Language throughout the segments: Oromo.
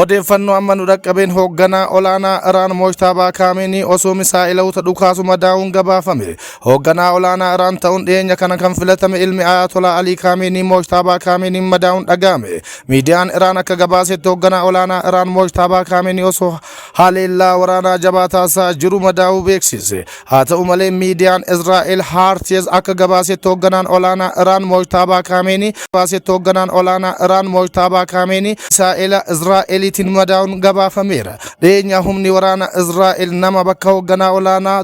odeeffannoo amma nu dhaqqabeen hoogganaa olaanaa Iraan Mojtabaa Kaameenii osoo misaa'ilota dhukaasuma daawun gabaafame. Hoogganaa olaanaa Iraan ta'uun dhiyeenya kana kan filatame ilmi Ayatollah Ali Kaameenii Mojtabaa Kaameenii madaa'uun dhaga'ame. Miidiyaan Iraan akka gabaasetti hoogganaa olaanaa Iraan Mojtabaa Kaameenii osoo haleellaa waraanaa jabaa taasisaa jiru madaa'uu beeksise. Haa ta'u malee miidiyaan Israa'el Haaretz akka gabaasetti hoogganaan olaanaa Iraan Mojtabaa Kaameenii misaa'ila Israa'el litin madaa'uun gabaafameera. Dhiyeenya humni waraana Israa'el nama bakka hoogganaa olaanaa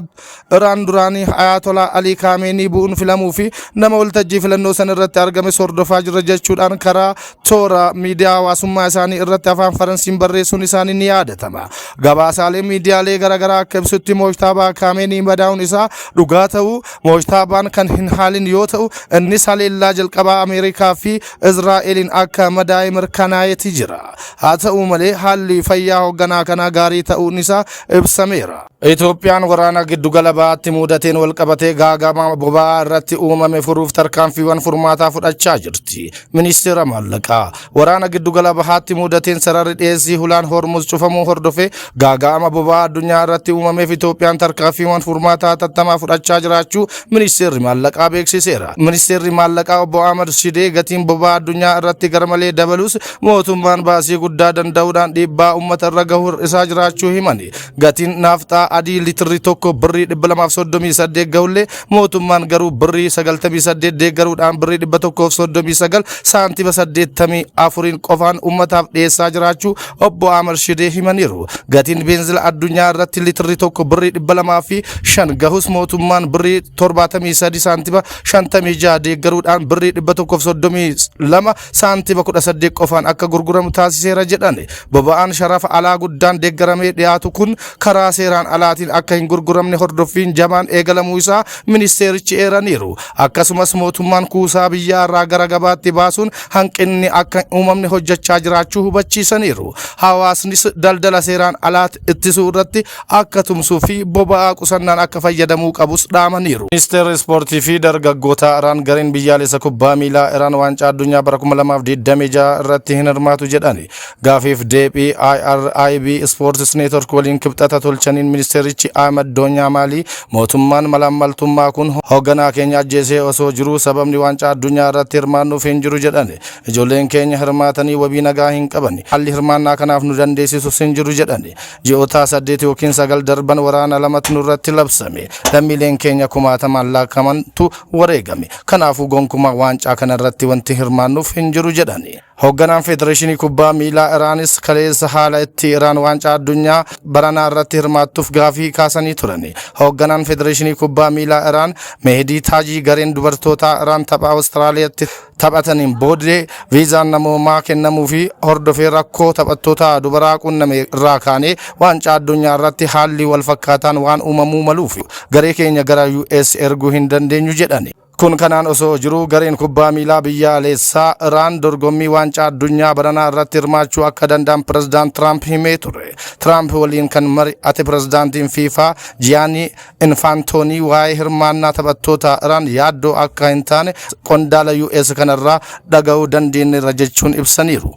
Iraan duraanii Ayatollah Ali Kaameenii bu'uun filamuu fi nama waltajjii filannoo san irratti argame hordofaa jira jechuudhaan karaa toora miidiyaa hawaasummaa isaanii irratti afaan Faransiin barreessuun isaanii ni yaadatama. Gabaasaalee miidiyaalee garaagaraa akka ibsutti Mojtabaa Kaameenii madaa'uun isaa dhugaa ta'uu, Mojtabaan kan hin haalin yoo ta'u innis haleellaa jalqabaa Ameerikaa fi Israa'eliin akka madaa'e mirkanaa'eeti jira. Haa ta'u malee haalli fayyaa hoogganaa kanaa gaarii ta'uun isaa ibsameera. Itoophiyaan waraana giddugala bahaatti mudateen wal qabatee gaagama boba'aa irratti uumame furuuf tarkaanfiiwwan furmaataa fudhachaa jirti. Ministeera maallaqaa waraana giddugala bahaatti mudateen sararri dhiyeessii hulaan Hormuz cufamuu hordofee gaagama boba'aa addunyaa irratti uumameef Itoophiyaan tarkaanfiiwwan furmaataa hatattamaa fudhachaa jiraachuu ministeerri maallaqaa beeksiseera. Ministeerri maallaqaa obbo Ahmad Shidee gatiin boba'aa addunyaa irratti garmalee dabalus mootummaan baasii guddaa danda'uudhaan dhiibbaa uummata irra gahuu isaa jiraachuu himani. Gatiin naaftaa adii litirri tokko birrii 238 gahullee mootummaan garuu birrii 98 deeggaruudhaan birrii 139 saantima 84 qofaan uummataaf dhiyeessaa jiraachuu obbo Ahmad Shidee himaniiru. Gatiin beenzila addunyaa irratti litirri tokko birrii 205 gahus mootummaan birrii 73 saantima 56 deeggaruudhaan birrii 132 saantima 18 qofaan akka gurguramu taasiseera jedhani. Boba'aan sharafa alaa guddaan deeggaramee dhiyaatu kun karaa seeraan alaatiin akka hin gurguramne hordoffiin jamaan eegalamuu isaa ministeerichi eeraniiru. Akkasumas mootummaan kuusaa biyyaa irraa gara gabaatti baasuun hanqinni akka uumamne hojjechaa jiraachuu hubachiisaniiru. Hawaasnis daldala seeraan alaatti ittisuu irratti akka tumsuu fi boba'aa qusannaan akka fayyadamuu qabus dhaamaniiru. Ministeerri ispoortii fi dargaggoota Iraan gareen biyyaalessa kubbaa miilaa Iraan waancaa addunyaa bara 2026 irratti hin hirmaatu jedhani. Gaafiif deebii IRIB Sports Network waliin kibxata tolchaniin ministeerichi Ahmad Donyaamaalii mootummaan malaammaltummaa kun hoogganaa keenya ajjeesee osoo jiruu sababni waancaa addunyaa irratti hirmaannuuf hin jiru jedhani. Ijoolleen keenya hirmaatanii wabii nagaa hin qabani. Haalli hirmaannaa kanaaf nu dandeessisus hin jiru jedhani. Ji'oota 8 yookiin 9 darban waraana lamatu nurratti labsame. Lammiileen keenya kumaatamaan lakkaa'amantu wareegame. Kanaafuu gonkumaa waancaa kanarratti wanti hirmaannuuf hin jiru jedhani. Hoogganaan Federeeshinii Kubbaa Miilaa Iraanis kaleessa haala itti Iraan waancaa addunyaa baranaa irratti hirmaattuuf gaafii kaasanii turani. Hoogganaan Federeeshinii Kubbaa Miilaa Iraan Mehdi Taajii gareen dubartoota Iraan tapha Awustiraaliyaatti taphataniin booddee viizaan namoomaa kennamuu fi hordofee rakkoo taphattoota dubaraa qunname irraa kaanee waancaa addunyaa irratti haalli wal fakkaataan waan uumamuu maluuf garee keenya gara US erguu hin dandeenyu jedhani. Kun kanaan osoo jiruu gareen kubbaa miilaa biyyaalessaa Iraan dorgommii waancaa addunyaa baranaa irratti hirmaachuu akka danda'an pirezidaant Tiraamp himee ture. Tiraamp waliin kan mari'ate pirezidaantiin FIFA Gianni Infantoni waa'ee hirmaannaa taphattoota Iraan yaaddoo akka hin taane qondaala US kanarraa dhaga'uu dandeenyeerra jechuun ibsaniiru.